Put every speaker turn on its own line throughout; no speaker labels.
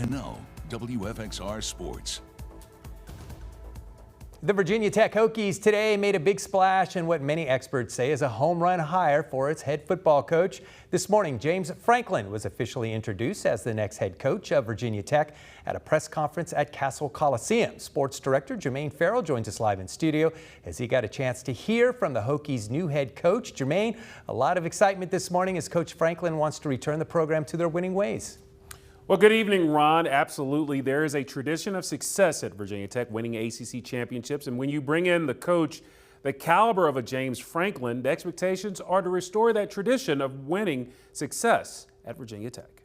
And now, WFXR Sports.
The Virginia Tech Hokies today made a big splash in what many experts say is a home run hire for its head football coach. This morning, James Franklin was officially introduced as the next head coach of Virginia Tech at a press conference at Castle Coliseum. Sports director Jermaine Ferrell joins us live in studio as he got a chance to hear from the Hokies' new head coach. Jermaine, a lot of excitement this morning as Coach Franklin wants to return the program to their winning ways.
Well, good evening, Ron. Absolutely. There is a tradition of success at Virginia Tech, winning ACC championships. And when you bring in the coach, the caliber of a James Franklin, the expectations are to restore that tradition of winning success at Virginia Tech.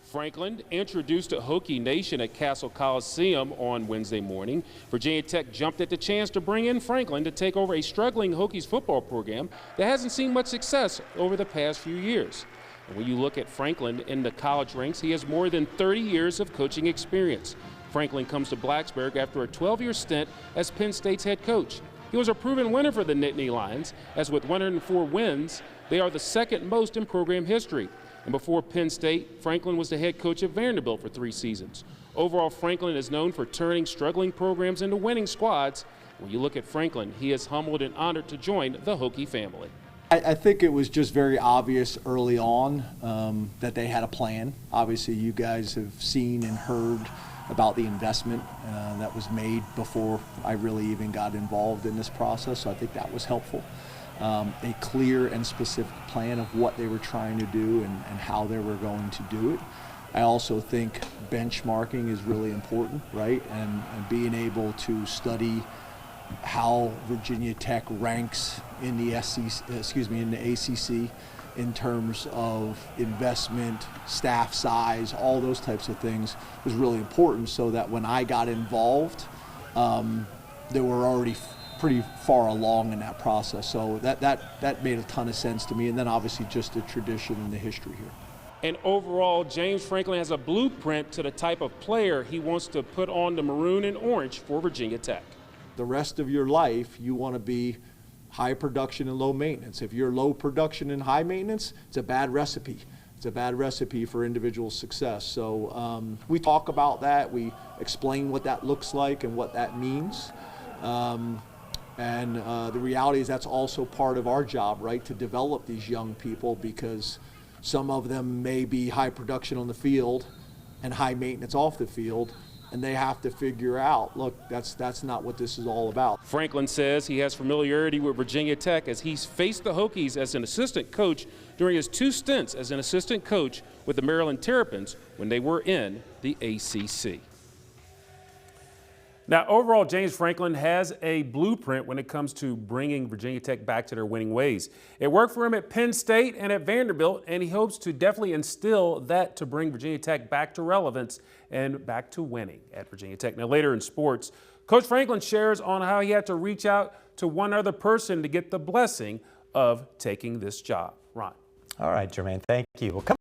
Franklin introduced to Hokie Nation at Castle Coliseum on Wednesday morning. Virginia Tech jumped at the chance to bring in Franklin to take over a struggling Hokies football program that hasn't seen much success over the past few years. And when you look at Franklin in the college ranks, he has more than 30 years of coaching experience. Franklin comes to Blacksburg after a 12-year stint as Penn State's head coach. He was a proven winner for the Nittany Lions, as with 104 wins, they are the second most in program history. And before Penn State, Franklin was the head coach at Vanderbilt for 3 seasons. Overall, Franklin is known for turning struggling programs into winning squads. When you look at Franklin, he is humbled and honored to join the Hokie family.
I think it was just very obvious early on that they had a plan. Obviously, you guys have seen and heard about the investment that was made before I really even got involved in this process, so I think that was helpful. A clear and specific plan of what they were trying to do and how they were going to do it. I also think benchmarking is really important, right? And being able to study how Virginia Tech ranks in the in the ACC in terms of investment, staff size, all those types of things was really important, so that when I got involved, they were already pretty far along in that process. So that made a ton of sense to me, and then obviously just the tradition and the history here.
And overall, James Franklin has a blueprint to the type of player he wants to put on the maroon and orange for Virginia Tech.
The rest of your life, you want to be high production and low maintenance. If you're low production and high maintenance, it's a bad recipe. It's a bad recipe for individual success. So we talk about that. We explain what that looks like and what that means. The reality is that's also part of our job, right, to develop these young people, because some of them may be high production on the field and high maintenance off the field. And they have to figure out, look, that's not what this is all about.
Franklin says he has familiarity with Virginia Tech as he's faced the Hokies as an assistant coach during his 2 stints as an assistant coach with the Maryland Terrapins when they were in the ACC. Now, overall, James Franklin has a blueprint when it comes to bringing Virginia Tech back to their winning ways. It worked for him at Penn State and at Vanderbilt, and he hopes to definitely instill that to bring Virginia Tech back to relevance and back to winning at Virginia Tech. Now, later in sports, Coach Franklin shares on how he had to reach out to one other person to get the blessing of taking this job. Ron.
All right, Jermaine, thank you. Well, come